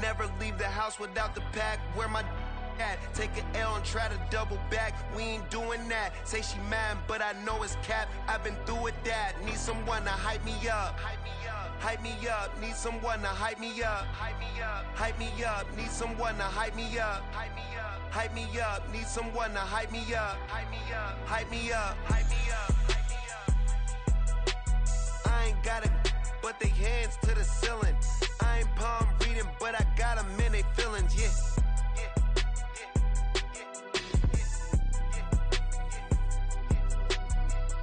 Never leave the house without the pack. Where my at? Take an L and try to double back. We ain't doing that. Say she mad, but I know it's cap. I've been through with that. Need someone to hype me up. Hype me up. Hype me up. Need someone to hype me up. Hype me up. Hype me up. Need someone to hype me up. Hype me up. Hype me up. Need someone to hype me up. Hype me up. Hype me up. Hype me up. Hype me up. I ain't got it, but they hands to the ceiling. I ain't palm reading, but I got them in they feelings, yeah.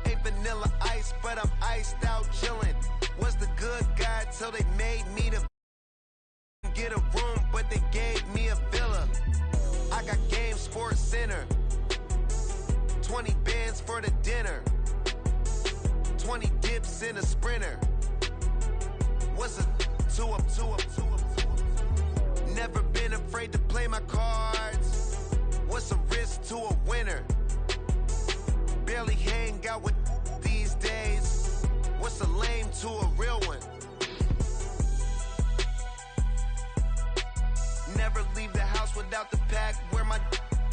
Ain't vanilla ice, but I'm iced out chillin'. Was the good guy till they made me the get a room, but they gave me a villa. I got game Sports Center. 20 bands for the dinner. 20 dips in a sprinter. What's a two up? Never been afraid to play my cards. What's a risk to a winner? Barely hang out with these days. What's a lame to a real one? Never leave the house without the pack. Where my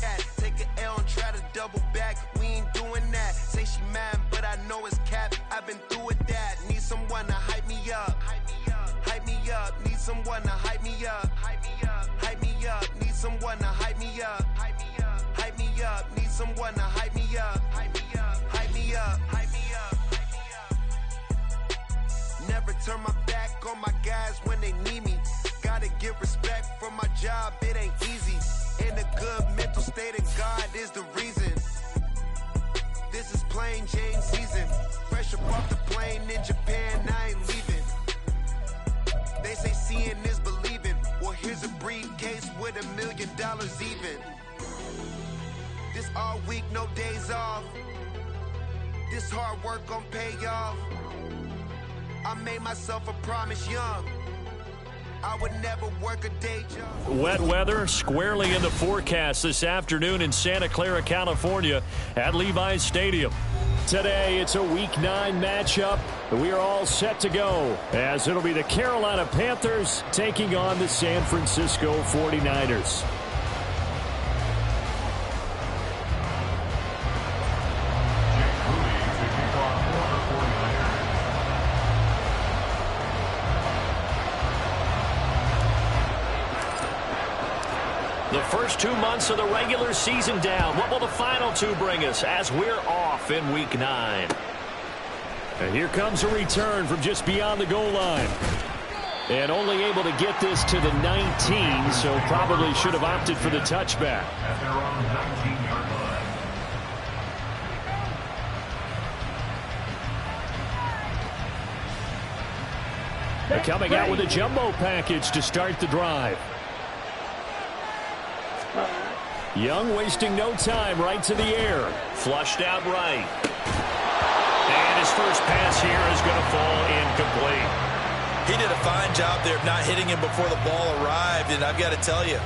at? Take an L and try to double back. We ain't doing that. Say she mad, but I know it's cap. I've been through with that. Need someone to hype me up. Hype me up. Hype me up. Need someone to hype me up. Hype me up. Hype me up. Need someone to hype me up. Hype me up. Hype me up. Need someone to hype me up. Hype me up. Hype me up. Hype me up. Hype me up. Never turn my back on my guys when they need me. Gotta give respect for my job, it ain't easy. In a good mental state and God is the reason. This is plain Jane season. Fresh up off the plane in Japan, I ain't leaving. They say seeing is believing. Well, here's a briefcase with $1 million even. This all week, no days off. This hard work gon' pay off. I made myself a promise young. I would never work a day job. Wet weather squarely in the forecast this afternoon in Santa Clara, California at Levi's Stadium. Today, it's a Week 9 matchup. We are all set to go as it'll be the Carolina Panthers taking on the San Francisco 49ers. The first 2 months of the regular season down. What will the final 2 bring us as we're off in Week 9? And here comes a return from just beyond the goal line. And only able to get this to the 19, so probably should have opted for the touchback. They're coming out with a jumbo package to start the drive. Young wasting no time, right to the air. Flushed out right. And his first pass here is going to fall incomplete. He did a fine job there of not hitting him before the ball arrived, and I've got to tell you,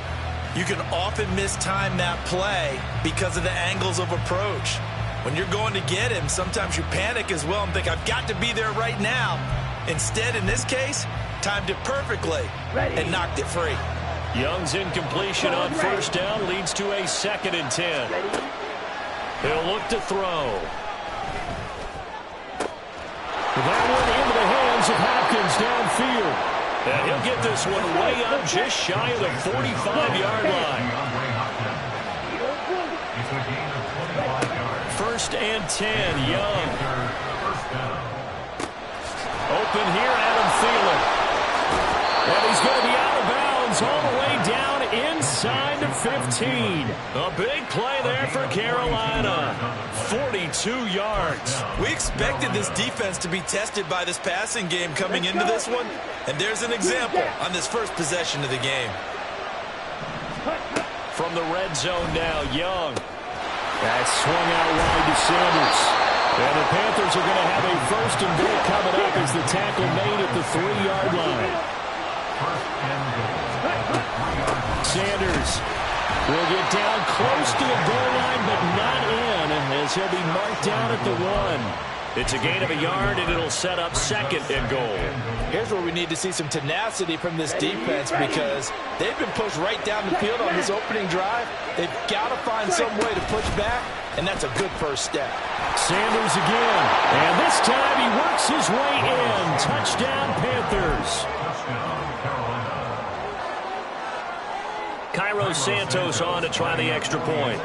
you can often mistime that play because of the angles of approach. When you're going to get him, sometimes you panic as well and think, I've got to be there right now. Instead, in this case, timed it perfectly and knocked it free. Young's incompletion on first down leads to a 2nd and 10. He'll look to throw. That one into the hands of Hopkins downfield. And he'll get this one way up just shy of the 45-yard line. 1st and 10, Young. Open here, Adam Thielen. And he's going to be out of bounds all the way down inside the 15. A big play there for Carolina. 42 yards. We expected this defense to be tested by this passing game coming into this one, and there's an example on this first possession of the game. From the red zone now, Young. That swung out wide to Sanders. And the Panthers are going to have a 1st and goal coming up as the tackle made at the 3-yard line. Sanders will get down close to the goal line, but not in, as he'll be marked down at the 1. It's a gain of a yard, and it'll set up 2nd and goal. Here's where we need to see some tenacity from this defense because they've been pushed right down the field on this opening drive. They've got to find some way to push back, and that's a good first step. Sanders again, and this time he works his way in. Touchdown, Panthers. Cairo Santos on to try the extra point.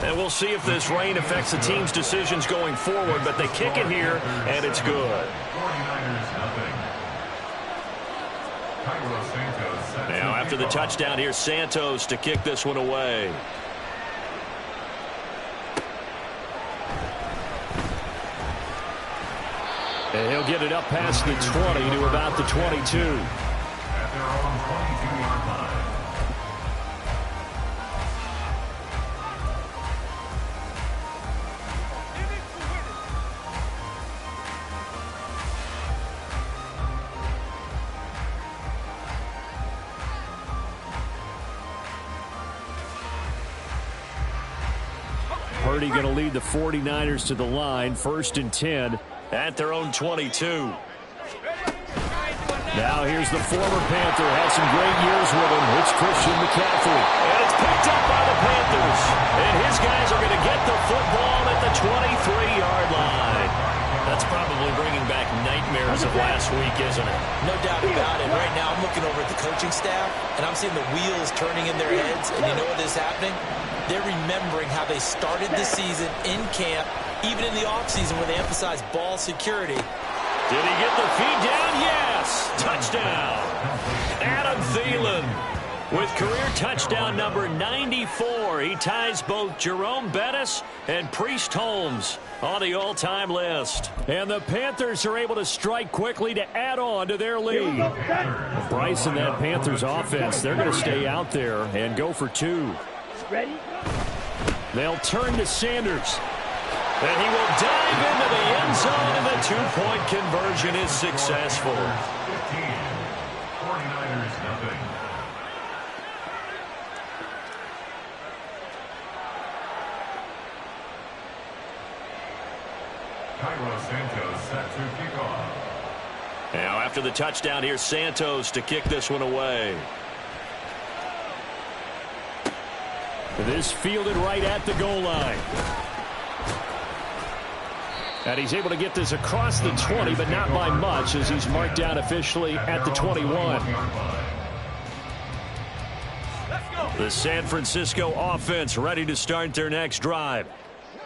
And we'll see if this rain affects the team's decisions going forward, but they kick it here, and it's good. Now, after the touchdown, here's Santos to kick this one away. And he'll get it up past the 20 to about the 22. At their own 22-yard line. Purdy going to lead the 49ers to the line, 1st and 10 at their own 22. Now here's the former Panther, had some great years with him. It's Christian McCaffrey. And it's picked up by the Panthers. And his guys are going to get the football at the 23-yard line. That's probably bringing back nightmares of last week, isn't it? No doubt about it. Right now I'm looking over at the coaching staff, and I'm seeing the wheels turning in their heads. And you know what is happening? They're remembering how they started the season in camp, even in the offseason where they emphasized ball security. Did he get the feed down? Yes! Touchdown! Adam Thielen with career touchdown number 94. He ties both Jerome Bettis and Priest Holmes on the all-time list. And the Panthers are able to strike quickly to add on to their lead. Bryce and that Panthers offense, they're going to stay out there and go for 2. Ready? They'll turn to Sanders. And he will dive into the end zone, and the 2-point conversion is successful. 15. 49ers nothing. Cairo Santos set to kick off. Now after the touchdown, here's Santos to kick this one away. This fielded right at the goal line. And he's able to get this across the 20, but not by much, as he's marked down officially at the 21. The San Francisco offense ready to start their next drive.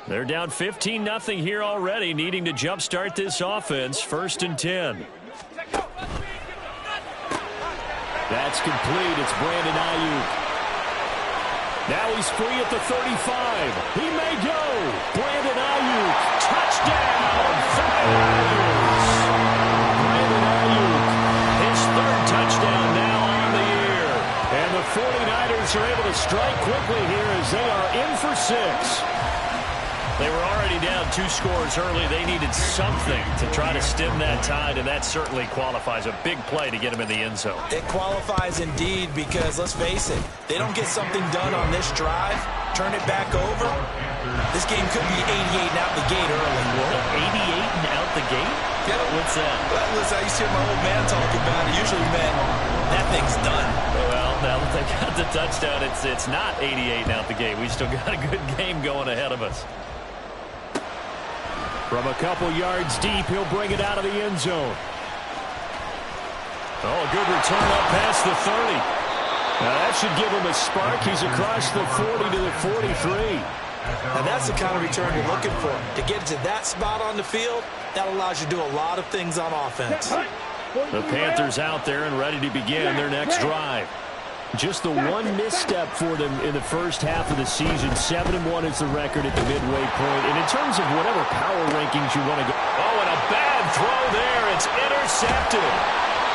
They're down 15-0 here already, needing to jumpstart this offense. 1st and 10. That's complete. It's Brandon Ayuk. Now he's free at the 35. He may go. Brandon Ayuk. Touchdown. 49ers. Brandon Ayuk. His 3rd touchdown now on the year. And the 49ers are able to strike quickly here as they are in for 6. They were already down 2 scores early. They needed something to try to stem that tide, and that certainly qualifies. A big play to get him in the end zone. It qualifies indeed because, let's face it, they don't get something done on this drive, turn it back over, this game could be 88 and out the gate early. What? 88 and out the gate? Yeah. What's that? Well, listen, I used to hear my old man talk about it. Usually meant that thing's done. Well, now that they got the touchdown, it's not 88 and out the gate. We still got a good game going ahead of us. From a couple yards deep, he'll bring it out of the end zone. Oh, a good return up past the 30. Now that should give him a spark. He's across the 40 to the 43. And that's the kind of return you're looking for. To get to that spot on the field, that allows you to do a lot of things on offense. The Panthers out there and ready to begin their next drive. Just the one misstep for them in the first half of the season. 7-1 is the record at the midway point. And in terms of whatever power rankings you want to go. Oh, and a bad throw there. It's intercepted.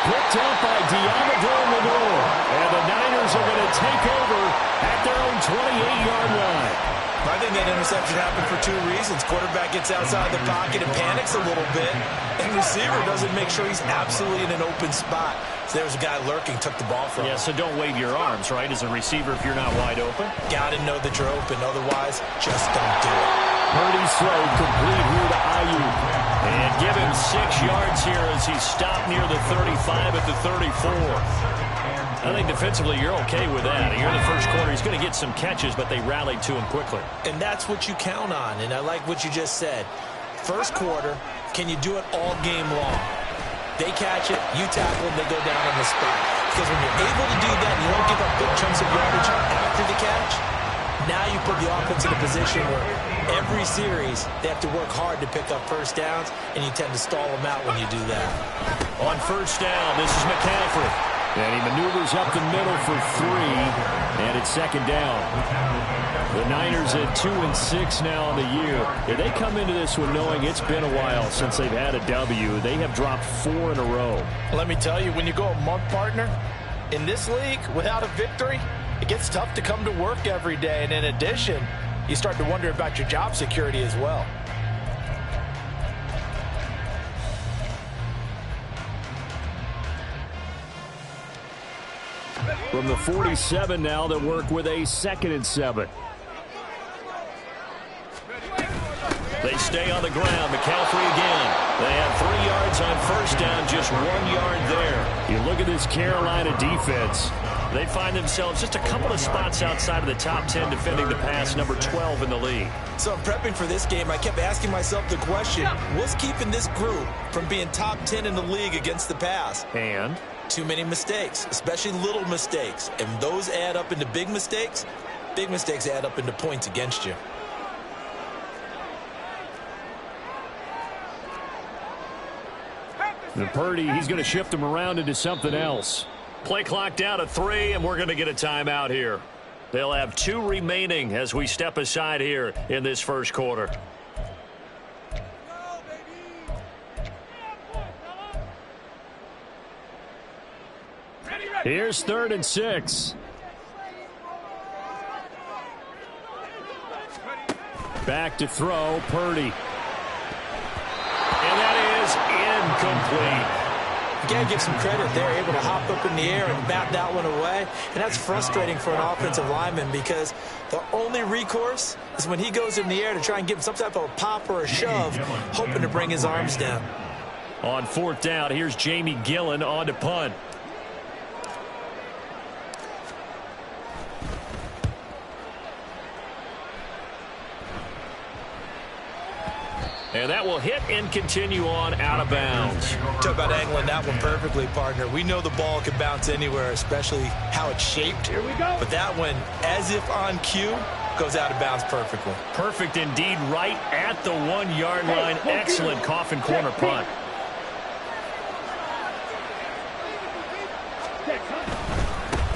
Picked up by Diamador Lenore. And the Niners are going to take over at their own 28-yard line. I think that interception happened for two reasons. Quarterback gets outside the pocket and panics a little bit, and receiver doesn't make sure he's absolutely in an open spot. So there's a guy lurking, took the ball from him. Yeah, so don't wave your arms, right, as a receiver if you're not wide open. Got to know that you're open. Otherwise, just don't do it. Purdy's throw complete here to Ayuk. And give him 6 yards here as he's stopped near the 35 at the 34. I think defensively you're okay with that. Here in the first quarter, he's going to get some catches, but they rallied to him quickly. And that's what you count on, and I like what you just said. First quarter, can you do it all game long? They catch it, you tackle them, they go down on the spot. Because when you're able to do that, you don't give up big chunks of yardage after the catch, now you put the offense in a position where every series they have to work hard to pick up first downs, and you tend to stall them out when you do that. On first down, this is McCaffrey. And he maneuvers up the middle for 3, and it's second down. The Niners at 2-6 now on the year. Yeah, they come into this one knowing it's been a while since they've had a W. They have dropped 4 in a row. Let me tell you, when you go a month, partner, in this league, without a victory, it gets tough to come to work every day. And in addition, you start to wonder about your job security as well. From the 47 now, they'll work with a 2nd and 7. They stay on the ground. McCaffrey again. They have 3 yards on first down, just 1 yard there. You look at this Carolina defense. They find themselves just a couple of spots outside of the top 10 defending the pass, number 12 in the league. So prepping for this game, I kept asking myself the question, what's keeping this group from being top 10 in the league against the pass? And too many mistakes, especially little mistakes. And those add up into big mistakes. Big mistakes add up into points against you. And Purdy, he's going to shift them around into something else. Play clock down to 3, and we're going to get a timeout here. They'll have 2 remaining as we step aside here in this first quarter. Here's 3rd and 6. Back to throw, Purdy. And that is incomplete. You got to give some credit. They're able to hop up in the air and bat that one away. And that's frustrating for an offensive lineman because the only recourse is when he goes in the air to try and give him some type of a pop or a shove, hoping to bring his arms down. On 4th down, here's Jamie Gillen on to punt. And that will hit and continue on out of bounds. Talk about angling that one perfectly, partner. We know the ball can bounce anywhere, especially how it's shaped. Here we go. But that one, as if on cue, goes out of bounds perfectly. Perfect indeed, right at the 1 yard line. Excellent coffin corner punt.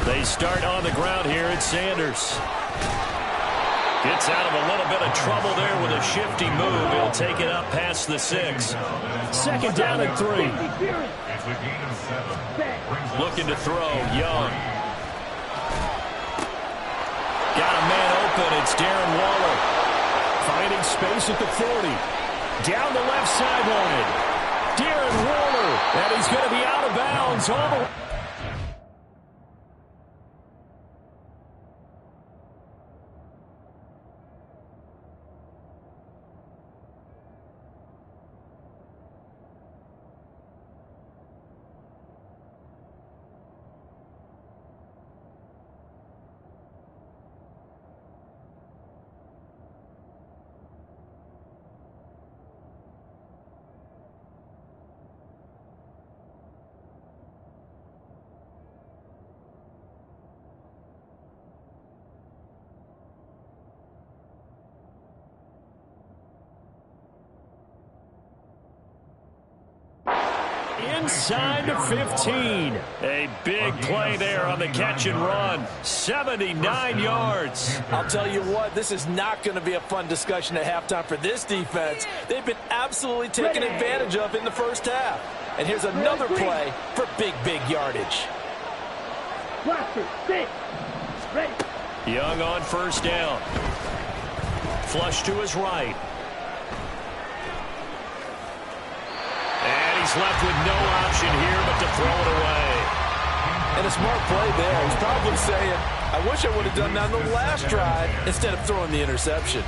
They start on the ground here at Sanders. Gets out of a little bit of trouble there with a shifty move. He'll take it up past the 6. Second down and 3. Looking to throw, Young. Got a man open. It's Darren Waller. Finding space at the 40. Down the left sideline. Darren Waller. And he's going to be out of bounds. Over. Inside the 15. A big play there on the catch and run. 79 yards. I'll tell you what, this is not going to be a fun discussion at halftime for this defense. They've been absolutely taken advantage of in the first half. And here's another play for big yardage. Young on first down. Flush to his right. And he's left with no option here but to throw it away. And a smart play there. He's probably saying, I wish I would have done that on the last drive instead of throwing the interception.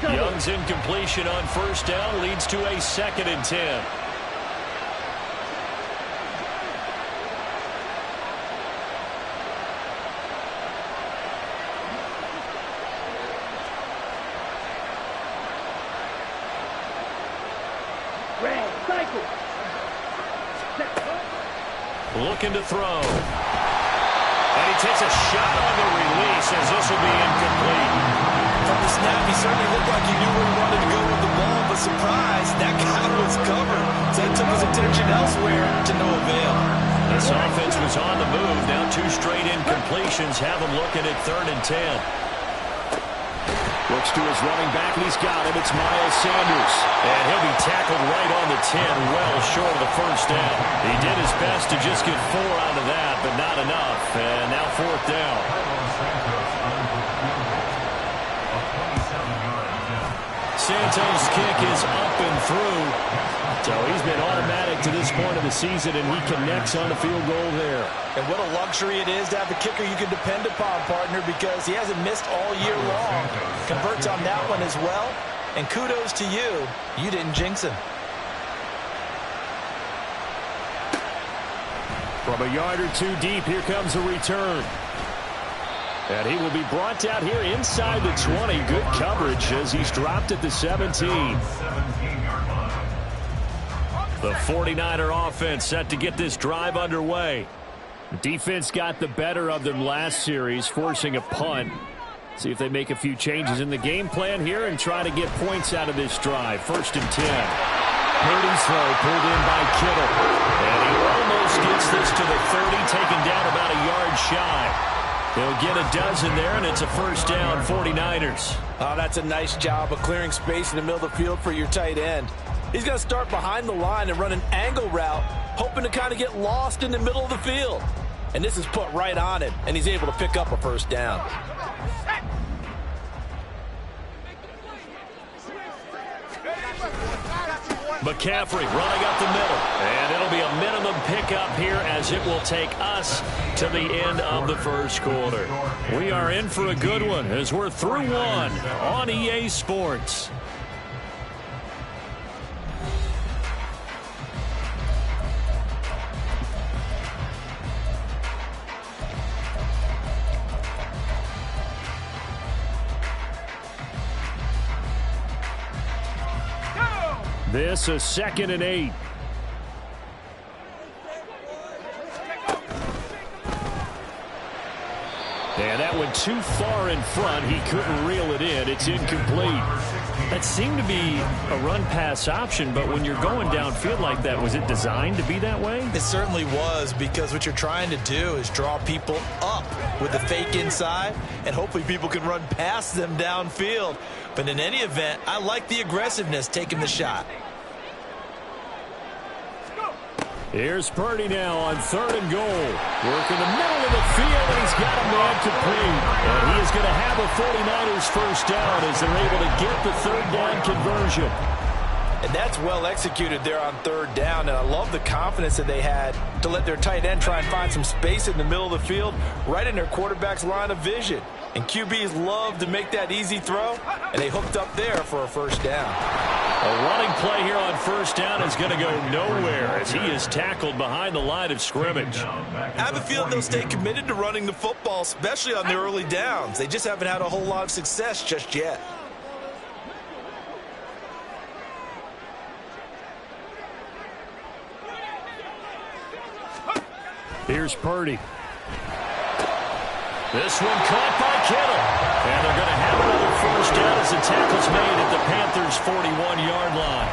Young's incompletion on first down leads to a 2nd and 10. Looking to throw. And he takes a shot on the release as this will be incomplete. From the snap, he certainly looked like he knew where he wanted to go with the ball, but surprise, that guy was covered. So he took his attention elsewhere to no avail. This offense was on the move. Now 2 straight incompletions have him looking at 3rd and 10. Looks to his running back, and he's got him. It's Miles Sanders. And he'll be tackled right on the 10, well short of the first down. He did his best to just get 4 out of that, but not enough. And now 4th down. Santos' kick is up and through. So he's been automatic to this point of the season, and he connects on the field goal there. And what a luxury it is to have a kicker you can depend upon, partner, because he hasn't missed all year long. Converts on that one as well. And kudos to you. You didn't jinx him. From a yard or 2 deep, here comes a return. And he will be brought down here inside the 20. Good coverage as he's dropped at the 17. The 49er offense set to get this drive underway. The defense got the better of them last series, forcing a punt. See if they make a few changes in the game plan here and try to get points out of this drive. 1st and 10. Purdy's throw pulled in by Kittle. And he almost gets this to the 30, taken down about a yard shy. They'll get a dozen there, and it's a 1st down, 49ers. Oh, that's a nice job of clearing space in the middle of the field for your tight end. He's going to start behind the line and run an angle route, hoping to kind of get lost in the middle of the field. And this is put right on him, and he's able to pick up a 1st down. McCaffrey running up the middle. And it'll be a minimum pickup here as it will take us to the end of the 1st quarter. We are in for a good one as we're through 1 on EA Sports. This a 2nd and 8. And that went too far in front. He couldn't reel it in. It's incomplete. That seemed to be a run-pass option, but when you're going downfield like that, was it designed to be that way? It certainly was, because what you're trying to do is draw people up with the fake inside, and hopefully people can run past them downfield. But in any event, I like the aggressiveness taking the shot. Here's Purdy now on 3rd and goal. Work in the middle of the field, and he's got a man complete. And he is going to have a 49ers 1st down as they're able to get the 3rd down conversion. And that's well executed there on 3rd down, and I love the confidence that they had to let their tight end try and find some space in the middle of the field, right in their quarterback's line of vision. And QBs love to make that easy throw, and they hooked up there for a 1st down. A running play here on 1st down is going to go nowhere as he is tackled behind the line of scrimmage. I have a feeling they'll stay committed to running the football, especially on the early downs. They just haven't had a whole lot of success just yet. Here's Purdy. This one caught by Kittle. And they're going to have another 1st down as the tackle's made at the Panthers' 41-yard line.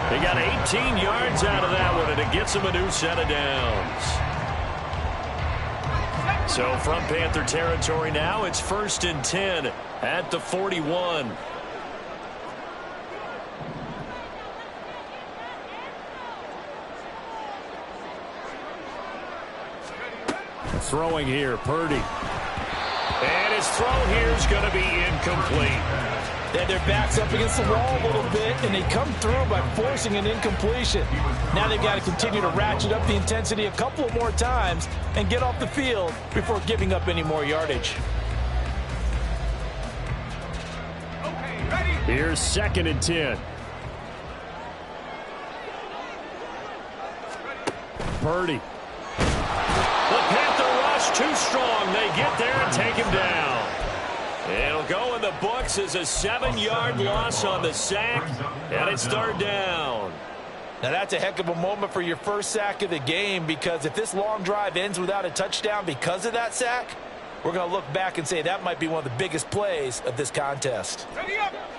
They got 18 yards out of that one, and it gets them a new set of downs. So from Panther territory now, it's 1st and 10 at the 41. Throwing here, Purdy. And his throw here is going to be incomplete. They had their backs up against the wall a little bit, and they come through by forcing an incompletion. Now they've got to continue to ratchet up the intensity a couple more times and get off the field before giving up any more yardage. Here's 2nd and 10. Purdy. The Panther rush too strong. They get there and take him down. It'll go in the books as a 7-yard loss on the sack, and it's 3rd down. Now that's a heck of a moment for your first sack of the game, because if this long drive ends without a touchdown because of that sack, we're going to look back and say that might be one of the biggest plays of this contest.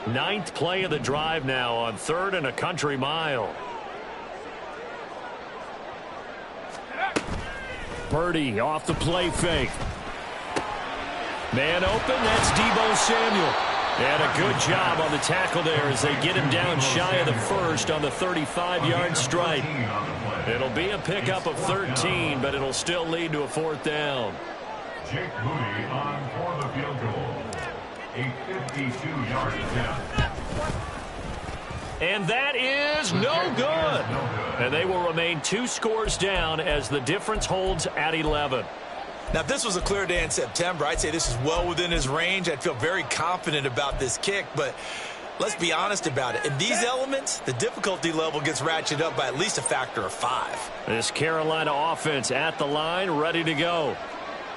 9th play of the drive now on 3rd and a country mile. Purdy off the play fake. Man open, that's Deebo Samuel. And a good job on the tackle there as they get him down shy of the first on the 35-yard strike. It'll be a pickup of 13, but it'll still lead to a 4th down. Jake Moody on for the field goal. A 52-yard attempt. And that is no good. And they will remain 2 scores down as the difference holds at 11. Now, if this was a clear day in September, I'd say this is well within his range. I'd feel very confident about this kick, but let's be honest about it. In these elements, the difficulty level gets ratcheted up by at least a factor of 5. This Carolina offense at the line, ready to go.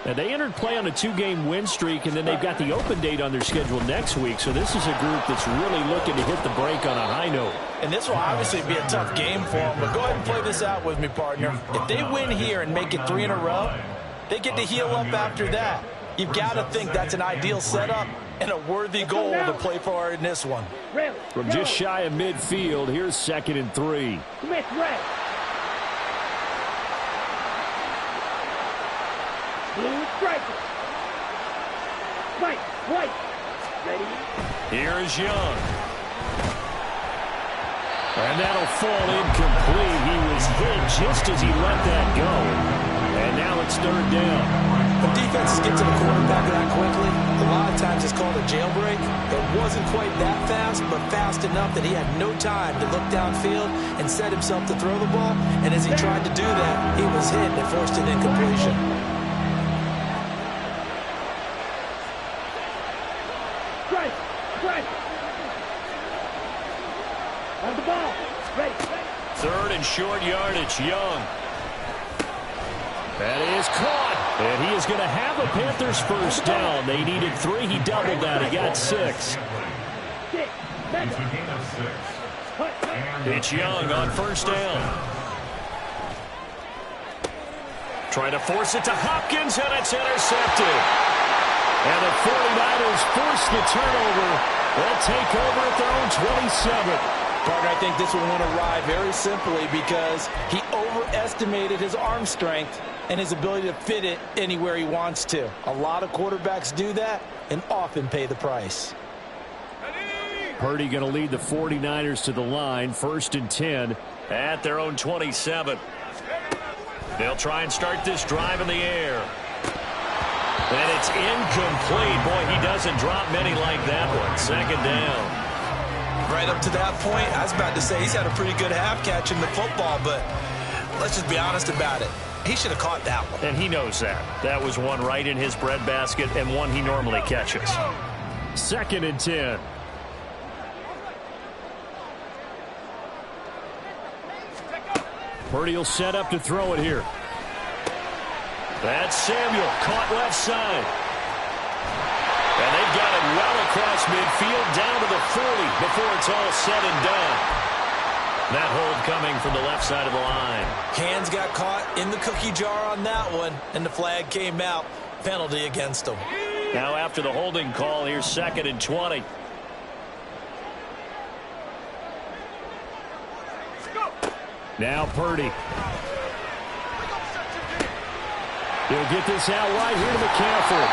And they entered play on a 2-game win streak, and then they've got the open date on their schedule next week. So this is a group that's really looking to hit the break on a high note. And this will obviously be a tough game for them, but go ahead and play this out with me, partner. If they win here and make it 3 in a row, they get to heal up after that. You've got to think that's an ideal setup and a worthy goal to play for in this one. From just shy of midfield, here's 2nd and 3. Here's Young. And that'll fall incomplete. He was hit just as he let that go. And now it's 3rd down. When defenses get to the quarterback that quickly, a lot of times it's called a jailbreak. It wasn't quite that fast, but fast enough that he had no time to look downfield and set himself to throw the ball. And as he tried to do that, he was hit and forced an incompletion. On the ball. Ready. 3rd and short yardage, Young. That is caught. And he is going to have a Panthers first down. They needed 3. He doubled that. He got 6. It's Young on first down. Trying to force it to Hopkins, and it's intercepted. And the 49ers force the turnover. They'll take over at their own 27. Partner, I think this one went awry very simply because he overestimated his arm strength and his ability to fit it anywhere he wants to. A lot of quarterbacks do that and often pay the price. Purdy going to lead the 49ers to the line, 1st and 10 at their own 27. They'll try and start this drive in the air. And it's incomplete. Boy, he doesn't drop many like that one. 2nd down. Right up to that point, I was about to say he's had a pretty good half catching the football, but let's just be honest about it. He should have caught that one. And he knows that. That was one right in his breadbasket and one he normally catches. 2nd and 10. Purdy will set up to throw it here. That's Samuel, caught left side. And they've got it well across midfield, down to the 40 before it's all said and done. That hold coming from the left side of the line. Hands got caught in the cookie jar on that one, and the flag came out. Penalty against them. Now after the holding call, here's 2nd and 20. Now Purdy. He'll get this out right here to McCaffrey.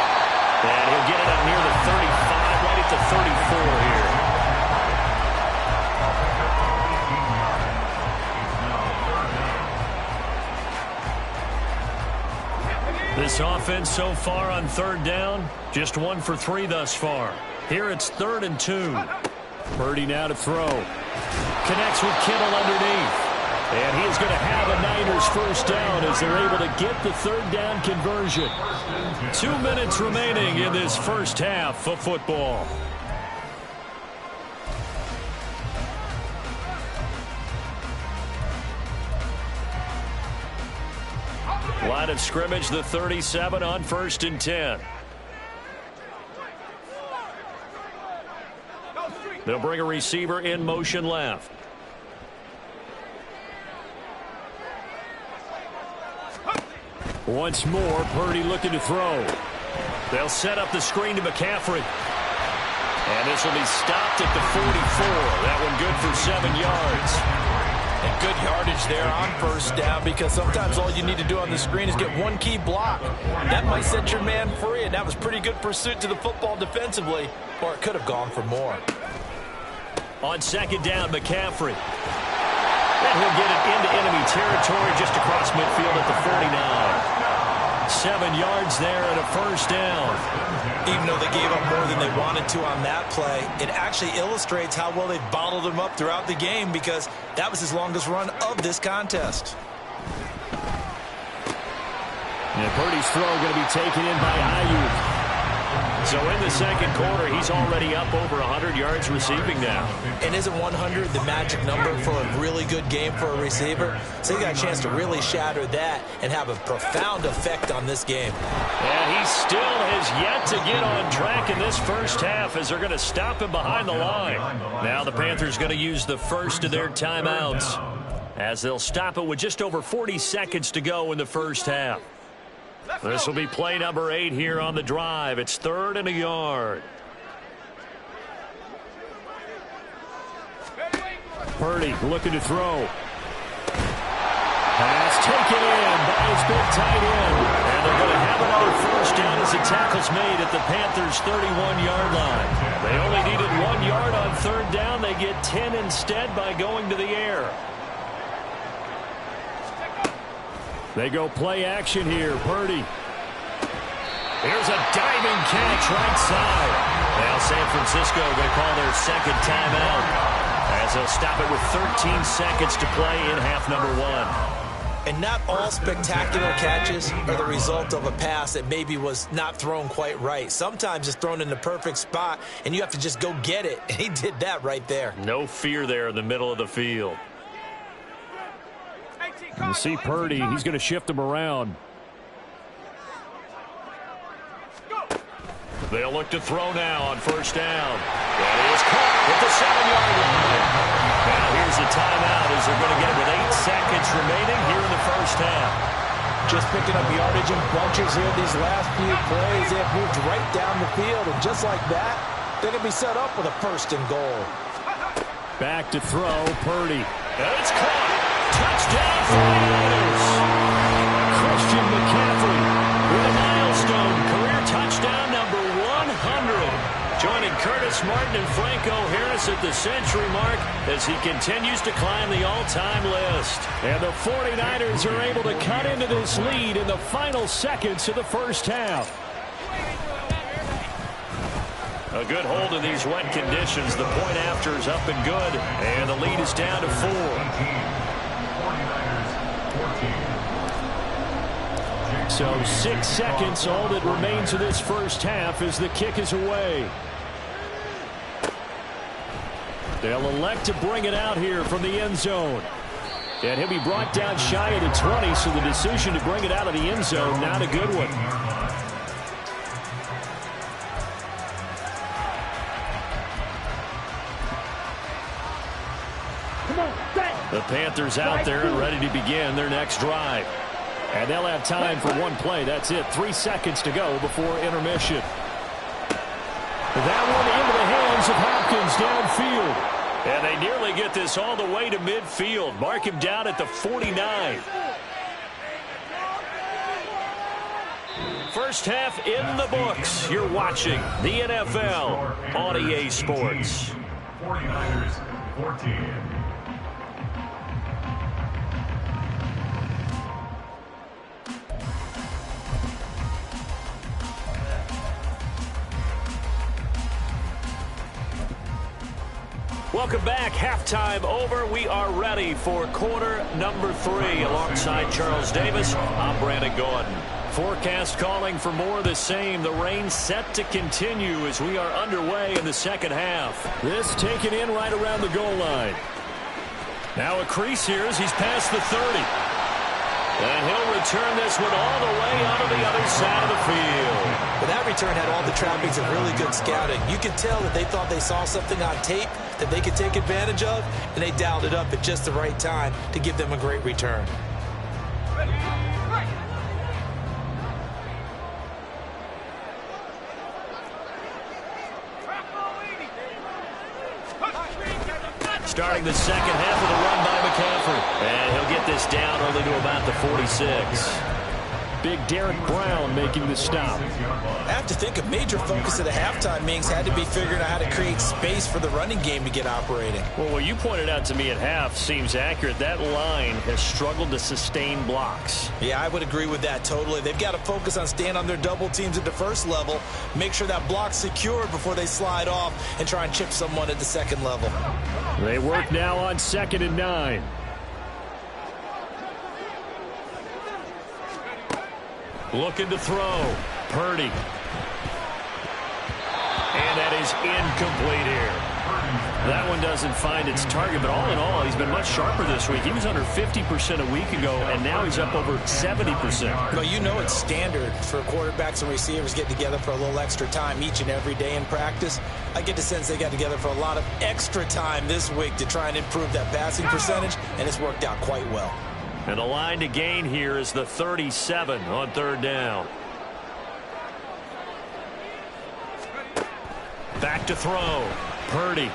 And he'll get it up near the 35, right at the 34 here. This offense so far on 3rd down, just 1 for 3 thus far. Here it's 3rd and 2. Purdy now to throw. Connects with Kittle underneath. And he is going to have a Niners first down as they're able to get the 3rd down conversion. 2 minutes remaining in this first half of football. Line of scrimmage, the 37 on 1st and 10. They'll bring a receiver in motion left. Once more, Purdy looking to throw. They'll set up the screen to McCaffrey. And this will be stopped at the 44. That one good for 7 yards. And good yardage there on first down, because sometimes all you need to do on the screen is get one key block. That might set your man free, and that was pretty good pursuit to the football defensively, or it could have gone for more. On 2nd down, McCaffrey. And he'll get it into enemy territory just across midfield at the 49. 7 yards there and a first down. Even though they gave up more than they wanted to on that play, it actually illustrates how well they bottled him up throughout the game, because that was his longest run of this contest. And Purdy's throw going to be taken in by Ayuk. So in the second quarter, he's already up over 100 yards receiving now. And isn't 100 the magic number for a really good game for a receiver? So he got a chance to really shatter that and have a profound effect on this game. And he still has yet to get on track in this first half, as they're going to stop him behind the line. Now the Panthers going to use the first of their timeouts, as they'll stop it with just over 40 seconds to go in the first half. This will be play number 8 here on the drive. It's 3rd and a yard. Purdy looking to throw. Pass taken in by his big tight end. And they're going to have another first down as the tackle's made at the Panthers' 31-yard line. They only needed 1 yard on 3rd down. They get 10 instead by going to the air. They go play action here. Purdy. Here's a diving catch right side. Now San Francisco going to call their second timeout, as they'll stop it with 13 seconds to play in half number 1. And not all spectacular catches are the result of a pass that maybe was not thrown quite right. Sometimes it's thrown in the perfect spot, and you have to just go get it. And he did that right there. No fear there in the middle of the field. You see Purdy, he's going to shift him around. They'll look to throw now on first down. That is caught at the 7-yard line. Now here's the timeout, as they're going to get it with 8 seconds remaining here in the first half. Just picking up yardage in bunches here these last few plays. They have moved right down the field, and just like that, they're going to be set up with a 1st and goal. Back to throw, Purdy. And it's caught. Touchdown, 49ers. Christian McCaffrey with a milestone career touchdown number 100. Joining Curtis Martin and Franco Harris at the century mark as he continues to climb the all-time list. And the 49ers are able to cut into this lead in the final seconds of the first half. A good hold in these wet conditions. The point after is up and good, and the lead is down to 4. So 6 seconds, all that remains of this first half as the kick is away. They'll elect to bring it out here from the end zone. And he'll be brought down shy of the 20, so the decision to bring it out of the end zone, not a good one. The Panthers out there and ready to begin their next drive. And they'll have time for one play. That's it. 3 seconds to go before intermission. That one into the hands of Hopkins downfield. And they nearly get this all the way to midfield. Mark him down at the 49. First half in the books. You're watching the NFL on EA Sports. 49ers 14. Welcome back. Halftime over. We are ready for quarter number 3. Alongside Charles Davis, I'm Brandon Gordon. Forecast calling for more of the same. The rain set to continue as we are underway in the second half. This taken in right around the goal line. Now a crease here as he's past the 30. And he'll return this one all the way onto the other side of the field. Well, that return had all the trappings of really good scouting. You could tell that they thought they saw something on tape that they could take advantage of, and they dialed it up at just the right time to give them a great return. Starting the second half with a run by McCaffrey. And he'll get this down only to about the 46. Big Derek Brown making the stop. I have to think a major focus of the halftime meetings had to be figuring out how to create space for the running game to get operating. Well, what you pointed out to me at half seems accurate. That line has struggled to sustain blocks. Yeah, I would agree with that totally. They've got to focus on staying on their double teams at the first level, make sure that block's secured before they slide off and try and chip someone at the second level. They work now on 2nd and 9. Looking to throw. Purdy. And that is incomplete here. That one doesn't find its target, but all in all, he's been much sharper this week. He was under 50% a week ago, and now he's up over 70%. Well, you know it's standard for quarterbacks and receivers getting together for a little extra time each and every day in practice. I get the sense they got together for a lot of extra time this week to try and improve that passing percentage, and it's worked out quite well. And the line to gain here is the 37 on 3rd down. Back to throw. Purdy.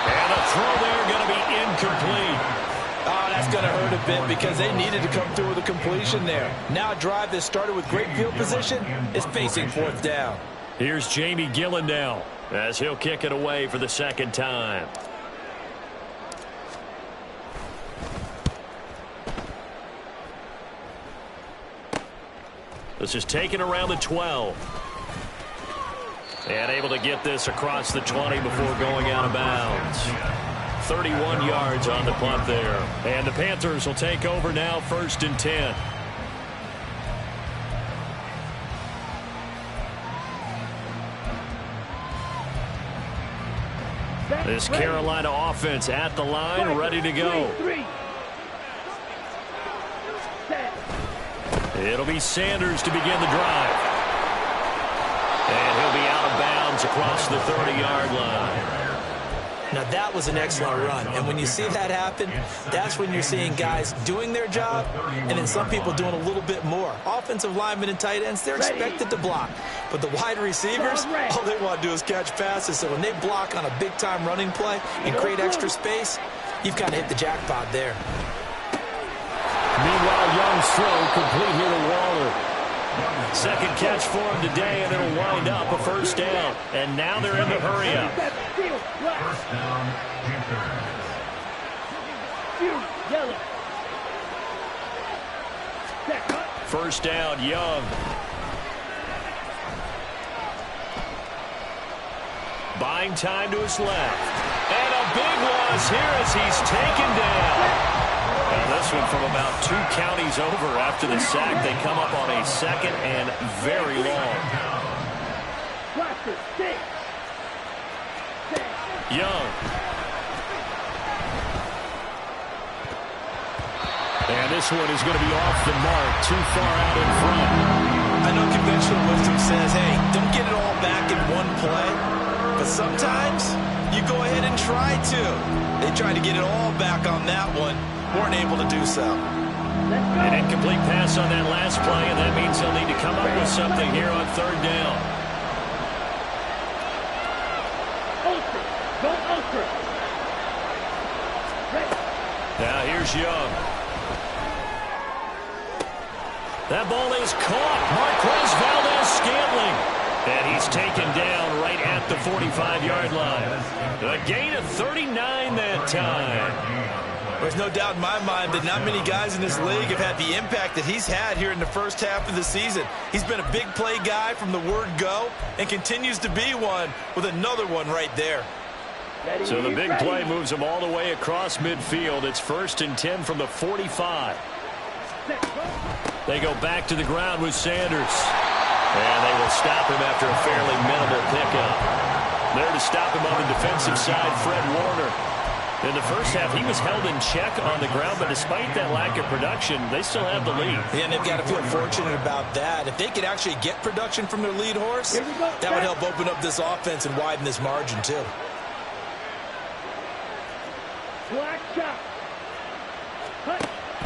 And a throw there going to be incomplete. Oh, that's going to hurt a bit because they needed to come through with a completion there. Now a drive that started with great field position is facing 4th down. Here's Jamie Gillen now as he'll kick it away for the second time. This is taken around the 12. And able to get this across the 20 before going out of bounds. 31 yards on the punt there. And the Panthers will take over now, 1st and 10. This Carolina offense at the line, ready to go. It'll be Sanders to begin the drive. And he'll be out of bounds across the 30-yard line. Now that was an excellent run, and when you see that happen, that's when you're seeing guys doing their job and then some people doing a little bit more. Offensive linemen and tight ends, they're expected to block, but the wide receivers, all they want to do is catch passes. So when they block on a big-time running play and create extra space, you've kind of hit the jackpot there. Meanwhile, Young's throw complete here to Waller. Second catch for him today, and it'll wind up a 1st down. And now they're in the hurry-up. 1st down, Panthers. 1st down, Young. Buying time to his left. And a big loss here as he's taken down. And this one from about 2 counties over after the sack. They come up on a 2nd and very long. Young. And this one is going to be off the mark, too far out in front. I know conventional wisdom says, hey, don't get it all back in one play. But sometimes you go ahead and try to. They tried to get it all back on that one. Weren't able to do so. An incomplete pass on that last play, and that means they'll need to come up with something here on 3rd down. Now here's Young. That ball is caught. Marquez Valdez-Scantling. And he's taken down right at the 45-yard line. A gain of 39 that time. There's no doubt in my mind that not many guys in this league have had the impact that he's had here in the first half of the season. He's been a big play guy from the word go and continues to be one with another one right there. So the big play moves them all the way across midfield. It's 1st and 10 from the 45. They go back to the ground with Sanders. And they will stop him after a fairly minimal pickup. There to stop him on the defensive side, Fred Warner. In the first half, he was held in check on the ground, but despite that lack of production, they still have the lead. Yeah, and they've got to feel fortunate about that. If they could actually get production from their lead horse, that would help open up this offense and widen this margin, too.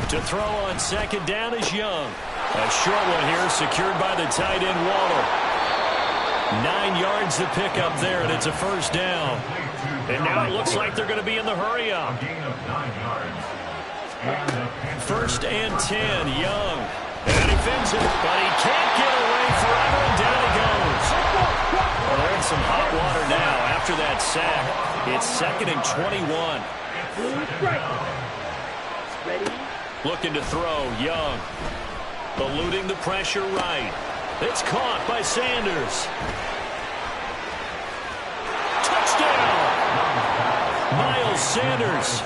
To throw on 2nd down is Young. A short one here, secured by the tight end Waller. 9 yards to pick up there, and it's a 1st down. And now it looks like they're going to be in the hurry-up. 1st and 10, Young. And he fins it, but he can't get away forever, and down he goes. Well, they're in some hot water now after that sack. It's 2nd and 21. Looking to throw, Young. Eluding the pressure right. It's caught by Sanders. Touchdown! Miles Sanders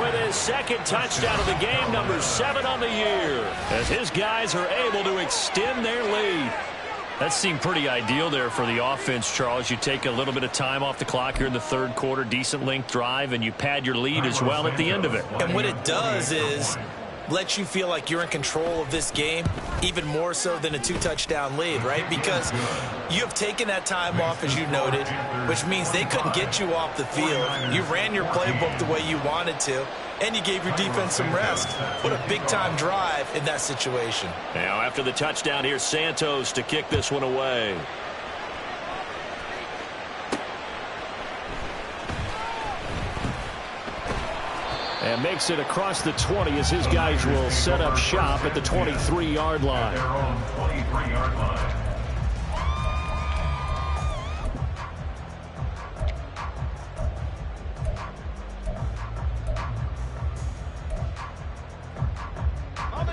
with his 2nd touchdown of the game, number 7 on the year, as his guys are able to extend their lead. That seemed pretty ideal there for the offense, Charles. You take a little bit of time off the clock here in the 3rd quarter, decent length drive, and you pad your lead as well at the end of it. And what it does is let you feel like you're in control of this game, even more so than a 2-touchdown lead, right? Because you have taken that time off, as you noted, which means they couldn't get you off the field. You ran your playbook the way you wanted to, and you gave your defense some rest. What a big-time drive in that situation. Now, after the touchdown, here's Santos to kick this one away. And makes it across the 20 as his guys will set up shop at the 23-yard line. Their own 23-yard line.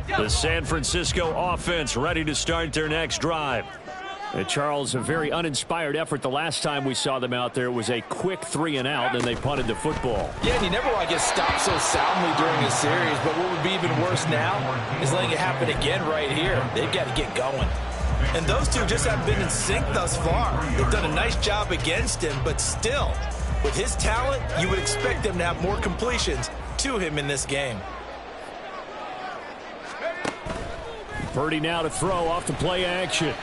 The San Francisco offense ready to start their next drive. Charles, a very uninspired effort the last time we saw them out there. It was a quick 3-and-out, and they punted the football. Yeah, and you never want to get stopped so soundly during a series, but what would be even worse now is letting it happen again right here. They've got to get going. And those two just haven't been in sync thus far. They've done a nice job against him, but still, with his talent, you would expect them to have more completions to him in this game. Purdy now to throw off the play action.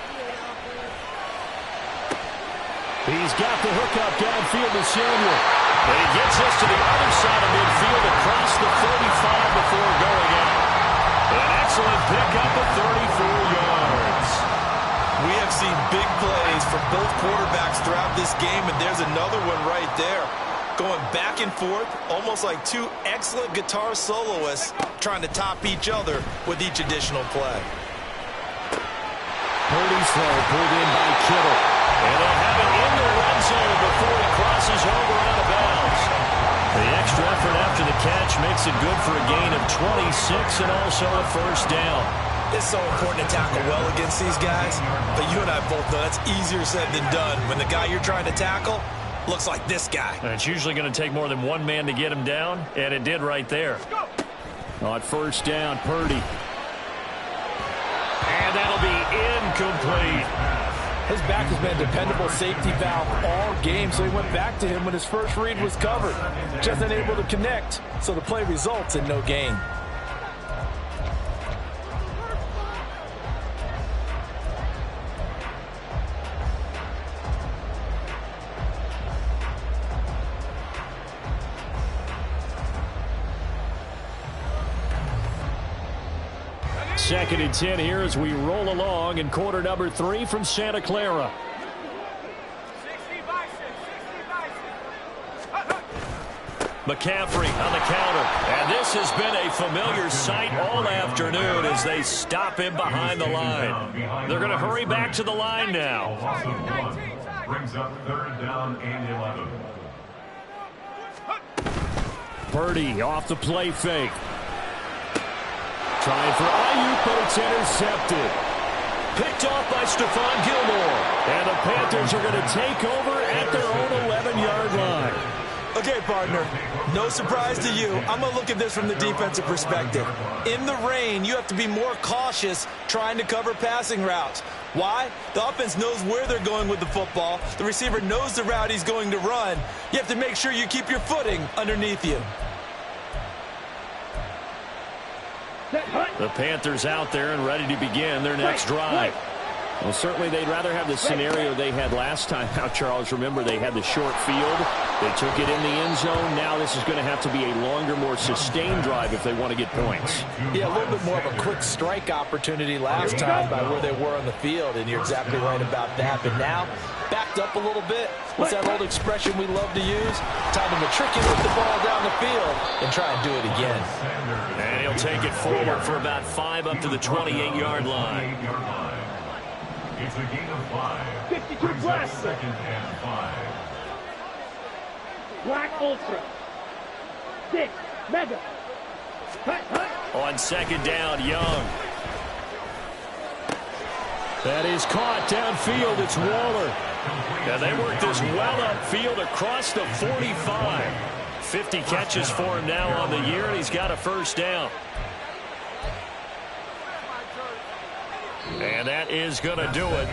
He's got the hookup downfield to Samuel. And he gets us to the other side of midfield across the 35 before going out. An excellent pickup of 34 yards. We have seen big plays from both quarterbacks throughout this game, and there's another one right there. Going back and forth, almost like two excellent guitar soloists trying to top each other with each additional play. Purdy's throw pulled in by Kittle. And they'll have it in the red zone before he crosses over out of bounds. The extra effort after the catch makes it good for a gain of 26 and also a 1st down. It's so important to tackle well against these guys, but you and I both know that's easier said than done when the guy you're trying to tackle looks like this guy. And it's usually going to take more than one man to get him down, and it did right there. On 1st down, Purdy. And that'll be incomplete. His back has been a dependable safety valve all game, so he went back to him when his first read was covered. Just unable to connect, so the play results in no gain. Second and 10 here as we roll along in quarter number 3 from Santa Clara. McCaffrey on the counter. And this has been a familiar sight all afternoon as they stop him behind the line. They're going to hurry back to the line now. Brings up 3rd down and 11. Purdy off the play fake. Trying for Ayuk, but it's intercepted. Picked off by Stephon Gilmore. And the Panthers are going to take over at their own 11-yard line. Okay, partner, no surprise to you. I'm going to look at this from the defensive perspective. In the rain, you have to be more cautious trying to cover passing routes. Why? The offense knows where they're going with the football. The receiver knows the route he's going to run. You have to make sure you keep your footing underneath you. The Panthers out there and ready to begin their next drive. Well, certainly they'd rather have the scenario they had last time. Now, Charles, remember they had the short field. They took it in the end zone. Now this is going to have to be a longer, more sustained drive if they want to get points. Yeah, a little bit more of a quick strike opportunity last time by where they were on the field, and you're exactly right about that. But now, backed up a little bit. What's that old expression we love to use? Time to matriculate the ball down the field and try and do it again. And he'll take it forward for about 5 up to the 28-yard line. It's a gain of 5. 52 black. Second and 5. Black Ultra. 6. Mega. On second down, Young. That is caught downfield. It's Waller. And they work this well upfield across the 45. 50 catches for him now on the year, and he's got a first down. And that is going to do it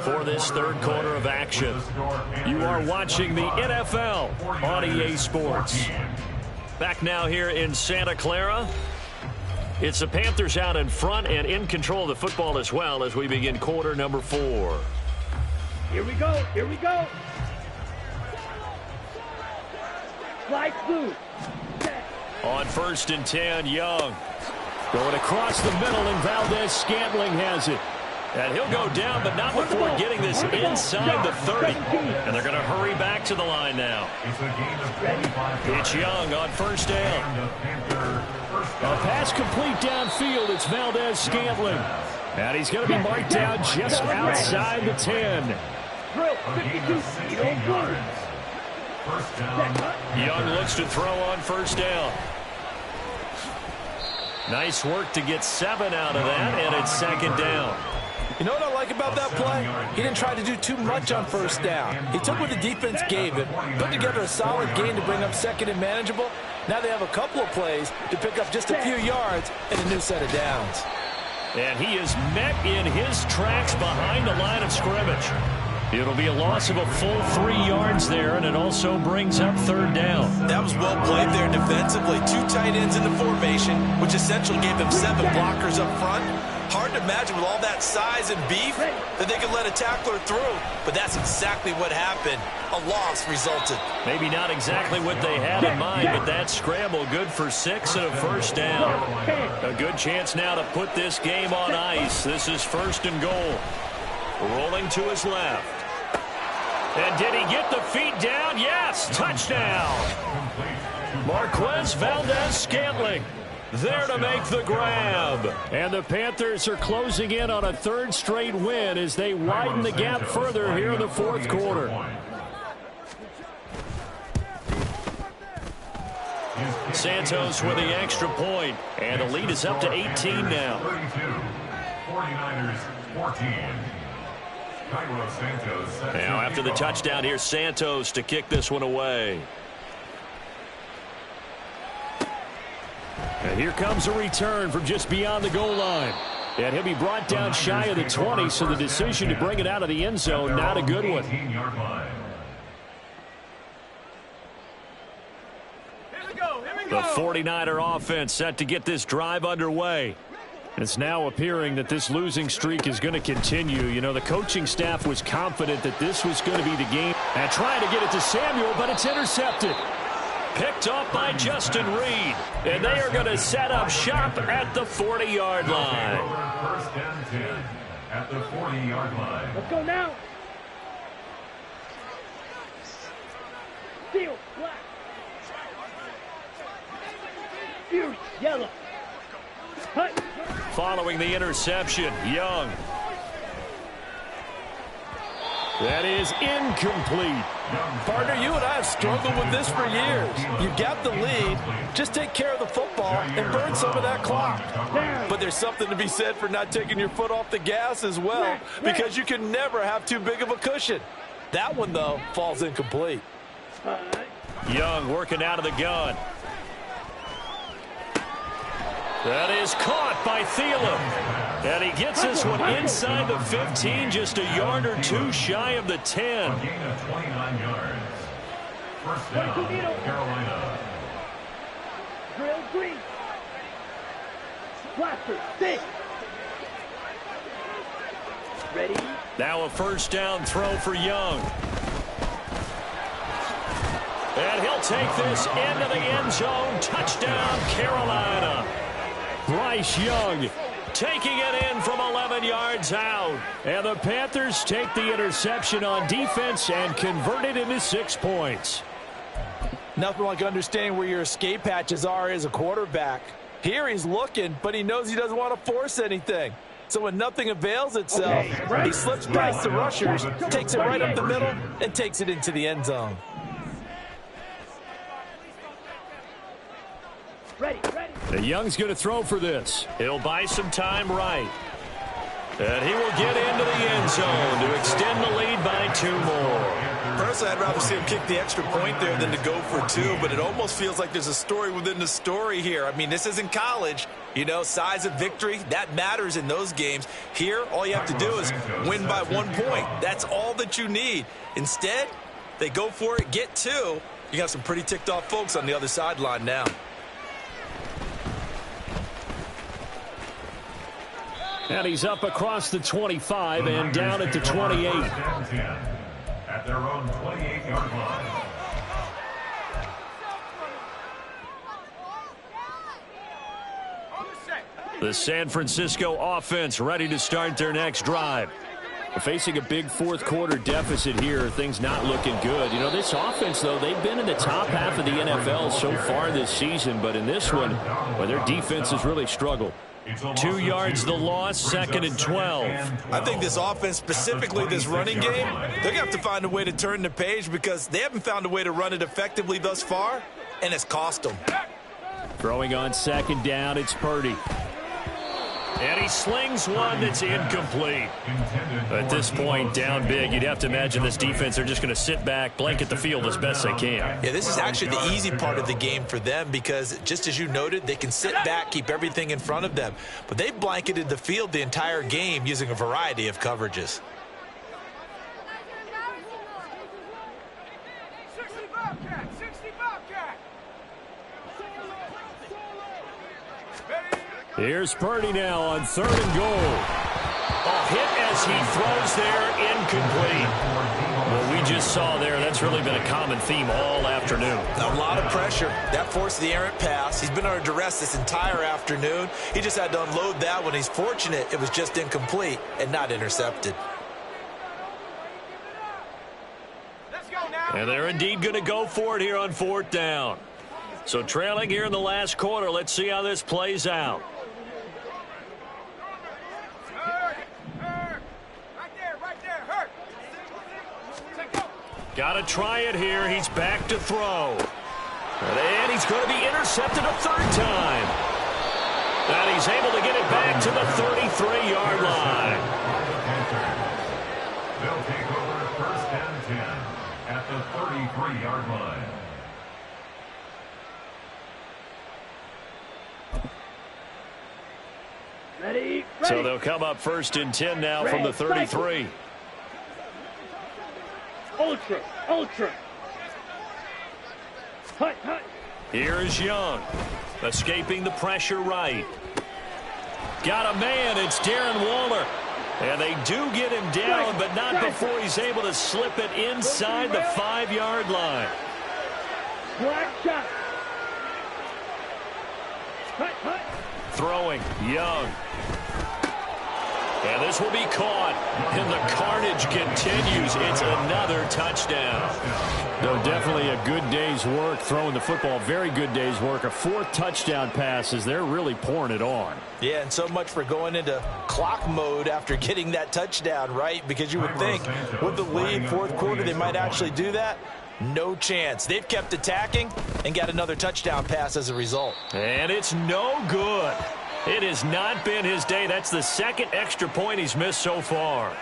for this third quarter of action. You are watching the NFL on EA Sports. Back now here in Santa Clara. It's the Panthers out in front and in control of the football as well as we begin quarter number 4. Here we go. Here we go. Fly blue. On first and 10, Young. Going across the middle, and Valdez-Scantling has it. And he'll go down, but not before getting this inside the 30. And they're going to hurry back to the line now. It's Young on first down. A pass complete downfield. It's Valdez-Scantling. And he's going to be marked down just outside the 10. Young looks to throw on first down. Nice work to get 7 out of that, and it's second down. You know what I like about that play? He didn't try to do too much on first down. He took what the defense gave him, put together a solid gain to bring up second and manageable. Now they have a couple of plays to pick up just a few yards and a new set of downs. And he is met in his tracks behind the line of scrimmage. It'll be a loss of a full 3 yards there, and it also brings up third down. That was well played there defensively. 2 tight ends in the formation, which essentially gave them 7 blockers up front. Hard to imagine with all that size and beef that they could let a tackler through, but that's exactly what happened. A loss resulted. Maybe not exactly what they had in mind, but that scramble good for 6 and a first down. A good chance now to put this game on ice. This is first and goal. Rolling to his left. And did he get the feet down? Yes, touchdown. Marquez Valdez-Scantling there to make the grab. And the Panthers are closing in on a 3rd straight win as they widen the gap further here in the 4th quarter. Santos with the extra point, and the lead is up to 18 now. 49ers 14. Now after the touchdown, here's Santos to kick this one away. And here comes a return from just beyond the goal line. And he'll be brought down shy of the 20, so the decision to bring it out of the end zone, not a good one. The 49er offense set to get this drive underway. It's now appearing that this losing streak is going to continue. You know, the coaching staff was confident that this was going to be the game. And trying to get it to Samuel, but it's intercepted. Picked off by Justin Reed. And they are going to set up shop at the 40-yard line. First and 10 at the 40-yard line. Let's go now. Steel, black. Fierce, yellow. Hut. Following the interception, Young. That is incomplete. Partner, you and I have struggled with this for years. You got the lead. Just take care of the football and burn some of that clock. But there's something to be said for not taking your foot off the gas as well, because you can never have too big of a cushion. That one, though, falls incomplete. Young working out of the gun. That is caught by Thielen. And he gets this one inside the 15, just a yard or two shy of the 10. A gain of 29 yards. First down, Carolina. Drill green. Blaster, 6. Ready? Now a first down throw for Young. And he'll take this into the end zone. Touchdown, Carolina. Bryce Young taking it in from 11 yards out. And the Panthers take the interception on defense and convert it into 6 points. Nothing like understanding where your escape hatches are as a quarterback. Here he's looking, but he knows he doesn't want to force anything. So when nothing avails itself, he slips past the rushers, takes it right up the middle, and takes it into the end zone. Ready, ready. And Young's going to throw for this. He'll buy some time right. And he will get into the end zone to extend the lead by 2 more. Personally, I'd rather see him kick the extra point there than to go for 2, but it almost feels like there's a story within the story here. I mean, this isn't college. You know, size of victory, that matters in those games. Here, all you have to do is win by 1 point. That's all that you need. Instead, they go for it, get 2. You got some pretty ticked off folks on the other sideline now. And he's up across the 25 and down at the 28. At their own 28-yard line. The San Francisco offense ready to start their next drive. Facing a big fourth-quarter deficit here, things not looking good. You know, this offense, though, they've been in the top half of the NFL so far this season, but in this one, well, their defense has really struggled. 2 yards the loss, 2nd and 12. I think this offense, specifically this running game, they're going to have to find a way to turn the page because they haven't found a way to run it effectively thus far, and it's cost them. Throwing on 2nd down, it's Purdy. And he slings one that's incomplete. At this point, down big, you'd have to imagine this defense, they're just going to sit back, blanket the field as best they can. Yeah, this is actually the easy part of the game for them because, just as you noted, they can sit back, keep everything in front of them. But they've blanketed the field the entire game using a variety of coverages. Here's Purdy now on 3rd and goal. A hit as he throws there, incomplete. What we just saw there, that's really been a common theme all afternoon. A lot of pressure. That forced the errant pass. He's been under duress this entire afternoon. He just had to unload that one. He's fortunate it was just incomplete and not intercepted. And they're indeed going to go for it here on 4th down. So trailing here in the last quarter, let's see how this plays out. Got to try it here. He's back to throw. And he's going to be intercepted a 3rd time. And he's able to get it back to the 33-yard line. They'll take over 1st and 10 at the 33-yard line. Ready, So ready. they'll come up 1st and 10 now from the 33. Ultra, ultra. Hut, hut. Here's Young, escaping the pressure right. Got a man, it's Darren Waller. And they do get him down, but not before he's able to slip it inside the 5-yard line. Black shot. Hut, hut. Throwing, Young. And this will be caught, and the carnage continues. It's another touchdown. No, definitely a good day's work throwing the football. Very good day's work. A 4th touchdown pass as they're really pouring it on. Yeah, and so much for going into clock mode after getting that touchdown, right? Because you would think with the lead, 4th quarter, they might actually do that. No chance. They've kept attacking and got another touchdown pass as a result. And it's no good. It has not been his day. That's the 2nd extra point he's missed so far.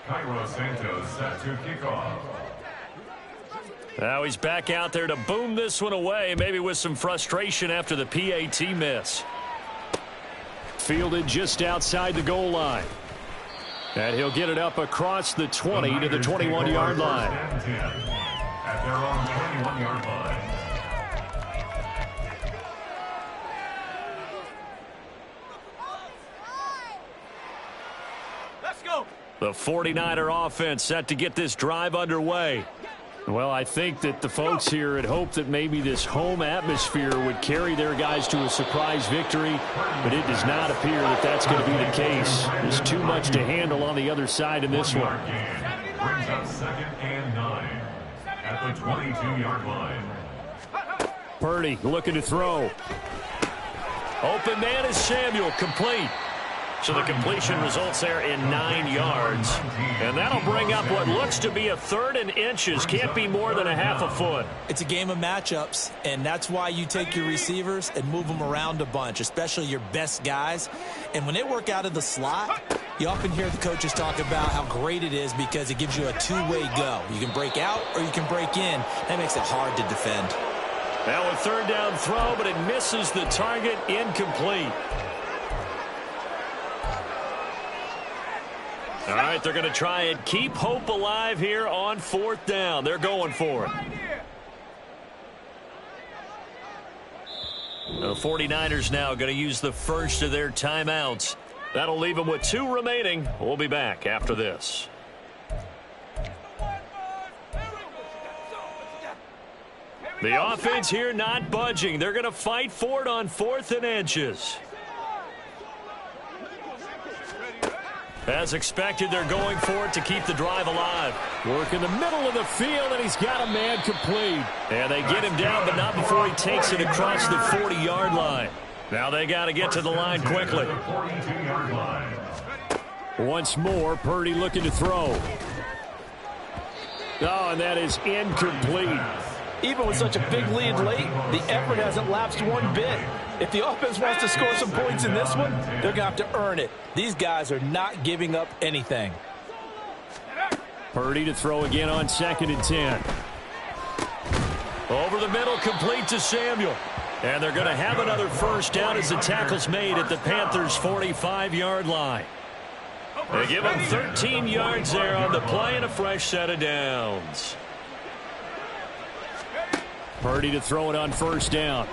Cairo Santos set to kick off. Now he's back out there to boom this one away, maybe with some frustration after the PAT miss. Fielded just outside the goal line. And he'll get it up across the 20 to the 21-yard line. At their own 21-yard line. Let's go. The 49er offense set to get this drive underway. Well, I think that the folks here had hoped that maybe this home atmosphere would carry their guys to a surprise victory, but it does not appear that that's going to be the case. There's too much to handle on the other side in this one. Brings up 2nd and 9 at the 22-yard line. Purdy looking to throw. Open man is Samuel, complete. So the completion results there in 9 yards. And that'll bring up what looks to be a 3rd and inches. Can't be more than a half a foot. It's a game of matchups, and that's why you take your receivers and move them around a bunch, especially your best guys. And when they work out of the slot, you often hear the coaches talk about how great it is because it gives you a two-way go. You can break out or you can break in. That makes it hard to defend. Now a 3rd down throw, but it misses the target, incomplete. All right, they're going to try and keep hope alive here on 4th down. They're going for it. The 49ers now going to use the first of their timeouts. That'll leave them with 2 remaining. We'll be back after this. The offense here not budging. They're going to fight for it on 4th and inches. As expected, they're going for it to keep the drive alive. Work in the middle of the field, and he's got a man complete. And they get him down, but not before he takes it across the 40-yard line. Now they got to get to the line quickly. Once more, Purdy looking to throw. Oh, and that is incomplete. Even with such a big lead late, the effort hasn't lapsed one bit. If the offense wants to score some points in this one, they're going to have to earn it. These guys are not giving up anything. Purdy to throw again on 2nd and 10. Over the middle, complete to Samuel. And they're going to have another 1st down as the tackle's made at the Panthers' 45-yard line. They give him 13 yards there on the play and a fresh set of downs. Purdy to throw it on 1st down.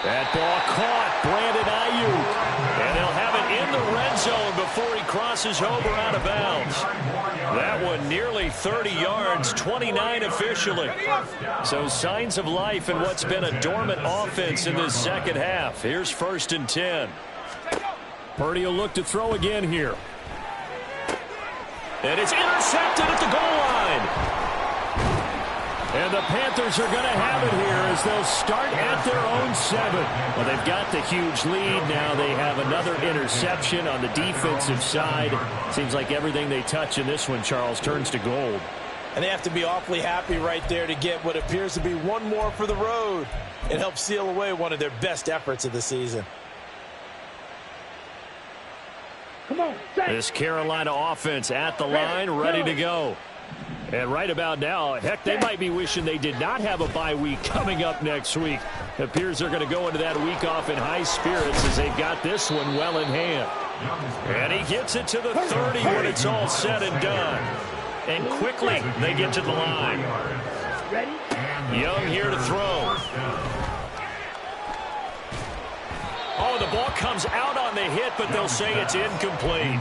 That ball caught. Brandon Ayuk. And they'll have it in the red zone before he crosses over out of bounds. That one nearly 30 yards, 29 officially. So signs of life in what's been a dormant offense in this 2nd half. Here's 1st and 10. Purdy will look to throw again here. And it's intercepted at the goal line. And the Panthers are going to have it here as they'll start at their own 7. Well, they've got the huge lead. Now they have another interception on the defensive side. Seems like everything they touch in this one, Charles, turns to gold. And they have to be awfully happy right there to get what appears to be one more for the road. It helps seal away one of their best efforts of the season. Come on, This Carolina offense at the line, ready to go. And right about now, heck, they might be wishing they did not have a bye week coming up next week. It appears they're going to go into that week off in high spirits as they've got this one well in hand. And he gets it to the 30 when it's all said and done. And quickly they get to the line. Young here to throw. throw. The ball comes out on the hit, but they'll say it's incomplete.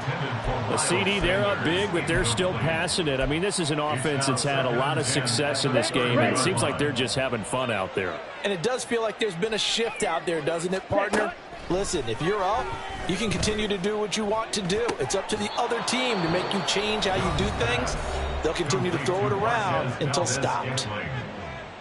A CD, they're up big, but they're still passing it. I mean, this is an offense that's had a lot of success in this game, and it seems like they're just having fun out there. And it does feel like there's been a shift out there, doesn't it, partner? Listen, if you're up, you can continue to do what you want to do. It's up to the other team to make you change how you do things. They'll continue to throw it around until stopped.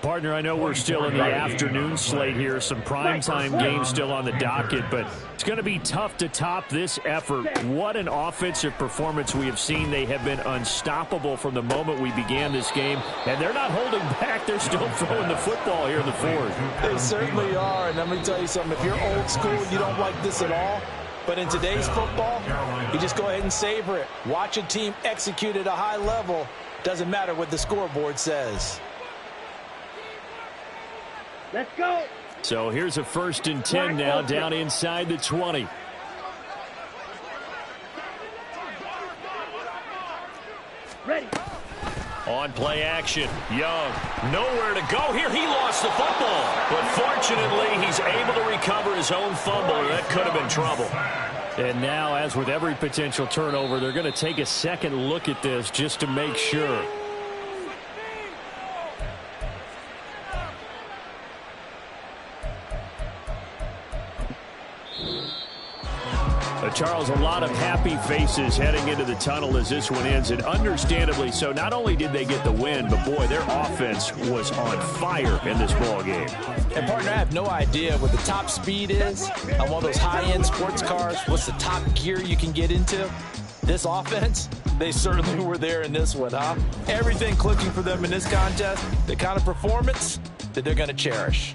Partner, I know we're still in the afternoon slate here. Some primetime games still on the docket, but it's going to be tough to top this effort. What an offensive performance we have seen. They have been unstoppable from the moment we began this game, and they're not holding back. They're still throwing the football here in the fourth. They certainly are, and let me tell you something. If you're old school, you don't like this at all. But in today's football, you just go ahead and savor it. Watch a team execute at a high level. Doesn't matter what the scoreboard says. Let's go. So here's a 1st and 10 now, down inside the 20. Ready. On play action, Young, nowhere to go here. He lost the football, but fortunately, he's able to recover his own fumble, or that could have been trouble. And now, as with every potential turnover, they're going to take a second look at this just to make sure. Charles, a lot of happy faces heading into the tunnel as this one ends, and understandably so. Not only did they get the win, but boy, their offense was on fire in this ball game. And partner, I have no idea what the top speed is on one of those high-end sports cars. What's the top gear you can get into? This offense, they certainly were there in this one, huh? Everything clicking for them in this contest, the kind of performance that they're going to cherish.